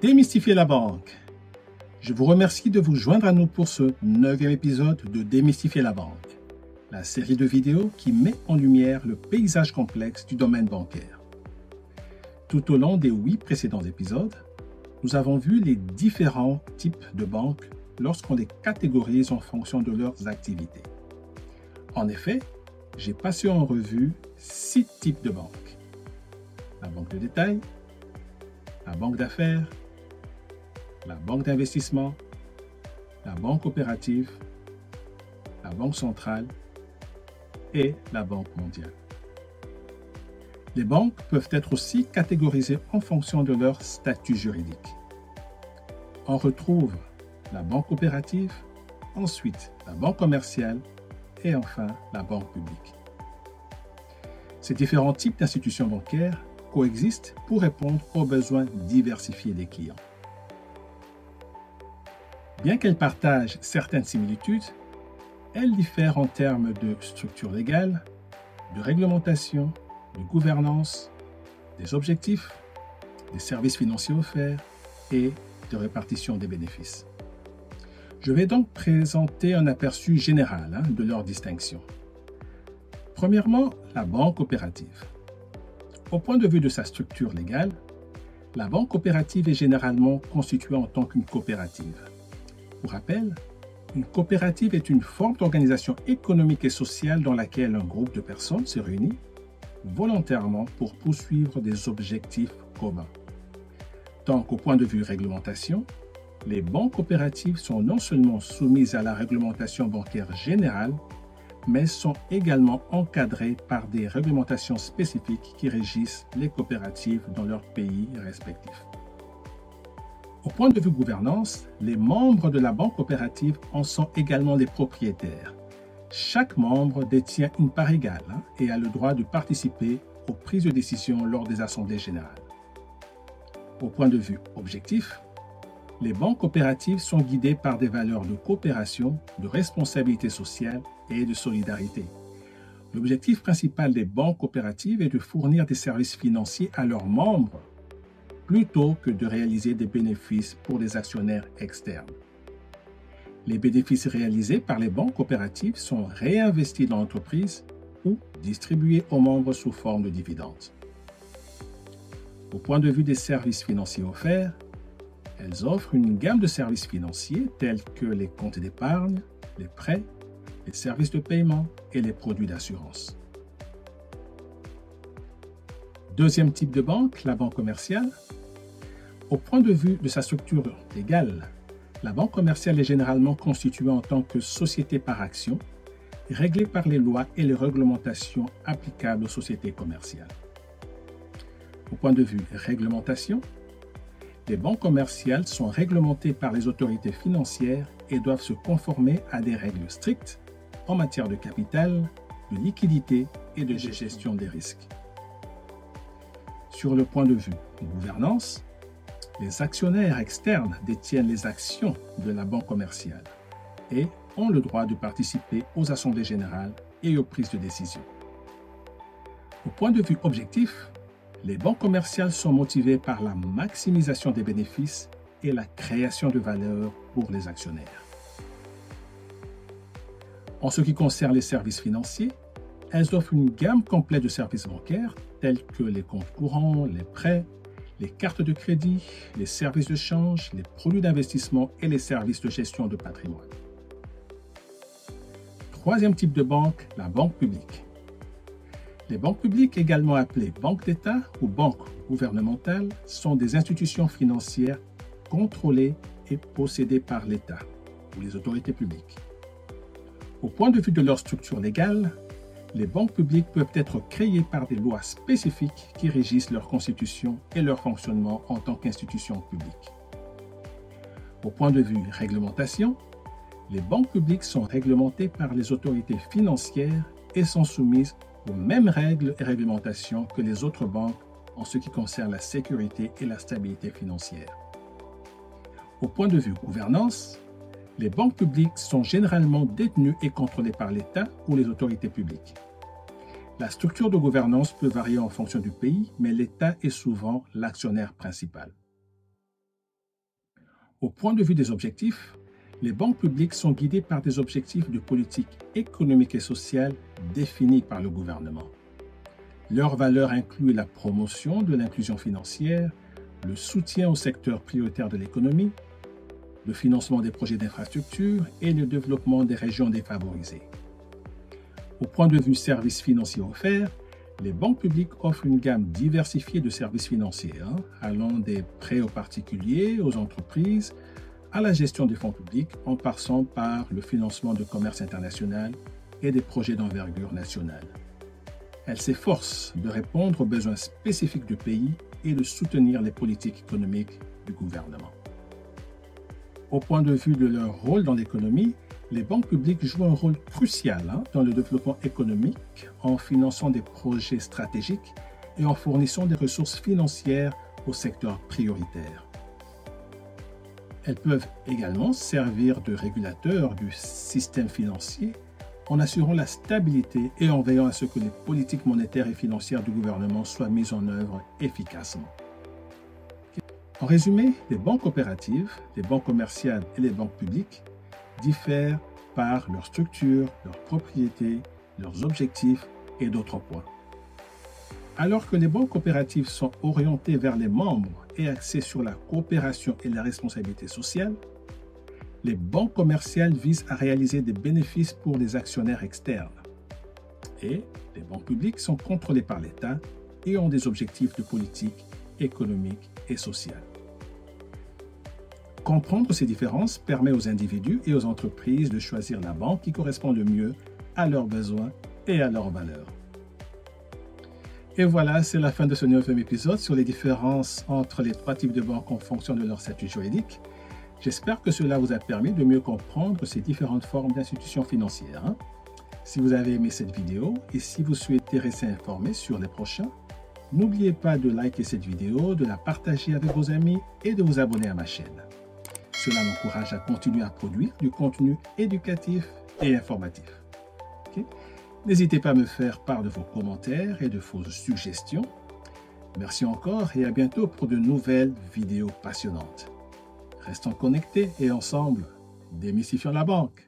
Démystifier la banque. Je vous remercie de vous joindre à nous pour ce 9e épisode de Démystifier la banque, la série de vidéos qui met en lumière le paysage complexe du domaine bancaire. Tout au long des 8 précédents épisodes, nous avons vu les différents types de banques lorsqu'on les catégorise en fonction de leurs activités. En effet, j'ai passé en revue 6 types de banques. La banque de détail, la banque d'affaires, la banque d'investissement, la banque coopérative, la banque centrale et la banque mondiale. Les banques peuvent être aussi catégorisées en fonction de leur statut juridique. On retrouve la banque coopérative, ensuite la banque commerciale et enfin la banque publique. Ces différents types d'institutions bancaires coexistent pour répondre aux besoins diversifiés des clients. Bien qu'elles partagent certaines similitudes, elles diffèrent en termes de structure légale, de réglementation, de gouvernance, des objectifs, des services financiers offerts et de répartition des bénéfices. Je vais donc présenter un aperçu général de leurs distinctions. Premièrement, la banque coopérative. Au point de vue de sa structure légale, la banque coopérative est généralement constituée en tant qu'une coopérative. Pour rappel, une coopérative est une forme d'organisation économique et sociale dans laquelle un groupe de personnes se réunit volontairement pour poursuivre des objectifs communs. Tant qu'au point de vue réglementation, les banques coopératives sont non seulement soumises à la réglementation bancaire générale, mais sont également encadrées par des réglementations spécifiques qui régissent les coopératives dans leurs pays respectifs. Au point de vue gouvernance, les membres de la banque coopérative en sont également les propriétaires. Chaque membre détient une part égale et a le droit de participer aux prises de décision lors des assemblées générales. Au point de vue objectif, les banques coopératives sont guidées par des valeurs de coopération, de responsabilité sociale et de solidarité. L'objectif principal des banques coopératives est de fournir des services financiers à leurs membres plutôt que de réaliser des bénéfices pour les actionnaires externes. Les bénéfices réalisés par les banques coopératives sont réinvestis dans l'entreprise ou distribués aux membres sous forme de dividendes. Au point de vue des services financiers offerts, elles offrent une gamme de services financiers tels que les comptes d'épargne, les prêts, les services de paiement et les produits d'assurance. Deuxième type de banque, la banque commerciale. Au point de vue de sa structure légale, la banque commerciale est généralement constituée en tant que société par action, réglée par les lois et les réglementations applicables aux sociétés commerciales. Au point de vue réglementation, les banques commerciales sont réglementées par les autorités financières et doivent se conformer à des règles strictes en matière de capital, de liquidité et de gestion des risques. Sur le point de vue gouvernance, les actionnaires externes détiennent les actions de la banque commerciale et ont le droit de participer aux assemblées générales et aux prises de décision. Au point de vue objectif, les banques commerciales sont motivées par la maximisation des bénéfices et la création de valeur pour les actionnaires. En ce qui concerne les services financiers, elles offrent une gamme complète de services bancaires tels que les comptes courants, les prêts, les cartes de crédit, les services de change, les produits d'investissement et les services de gestion de patrimoine. Troisième type de banque, la banque publique. Les banques publiques, également appelées banques d'État ou banques gouvernementales, sont des institutions financières contrôlées et possédées par l'État ou les autorités publiques. Au point de vue de leur structure légale, les banques publiques peuvent être créées par des lois spécifiques qui régissent leur constitution et leur fonctionnement en tant qu'institutions publiques. Au point de vue réglementation, les banques publiques sont réglementées par les autorités financières et sont soumises aux mêmes règles et réglementations que les autres banques en ce qui concerne la sécurité et la stabilité financière. Au point de vue gouvernance, les banques publiques sont généralement détenues et contrôlées par l'État ou les autorités publiques. La structure de gouvernance peut varier en fonction du pays, mais l'État est souvent l'actionnaire principal. Au point de vue des objectifs, les banques publiques sont guidées par des objectifs de politique économique et sociale définis par le gouvernement. Leurs valeurs incluent la promotion de l'inclusion financière, le soutien au secteur prioritaire de l'économie, le financement des projets d'infrastructure et le développement des régions défavorisées. Au point de vue services financiers offerts, les banques publiques offrent une gamme diversifiée de services financiers, allant des prêts aux particuliers, aux entreprises, à la gestion des fonds publics, en passant par le financement de commerce international et des projets d'envergure nationale. Elles s'efforcent de répondre aux besoins spécifiques du pays et de soutenir les politiques économiques du gouvernement. Au point de vue de leur rôle dans l'économie, les banques publiques jouent un rôle crucial dans le développement économique en finançant des projets stratégiques et en fournissant des ressources financières aux secteurs prioritaires. Elles peuvent également servir de régulateurs du système financier en assurant la stabilité et en veillant à ce que les politiques monétaires et financières du gouvernement soient mises en œuvre efficacement. En résumé, les banques coopératives, les banques commerciales et les banques publiques diffèrent par leur structure, leurs propriétés, leurs objectifs et d'autres points. Alors que les banques coopératives sont orientées vers les membres et axées sur la coopération et la responsabilité sociale, les banques commerciales visent à réaliser des bénéfices pour les actionnaires externes. Et les banques publiques sont contrôlées par l'État et ont des objectifs de politique économique et sociale. Comprendre ces différences permet aux individus et aux entreprises de choisir la banque qui correspond le mieux à leurs besoins et à leurs valeurs. Et voilà, c'est la fin de ce 9e épisode sur les différences entre les 3 types de banques en fonction de leur statut juridique. J'espère que cela vous a permis de mieux comprendre ces différentes formes d'institutions financières. Si vous avez aimé cette vidéo et si vous souhaitez rester informé sur les prochains, n'oubliez pas de liker cette vidéo, de la partager avec vos amis et de vous abonner à ma chaîne. Cela m'encourage à continuer à produire du contenu éducatif et informatif. N'hésitez pas à me faire part de vos commentaires et de vos suggestions. Merci encore et à bientôt pour de nouvelles vidéos passionnantes. Restons connectés et ensemble, démystifions la banque.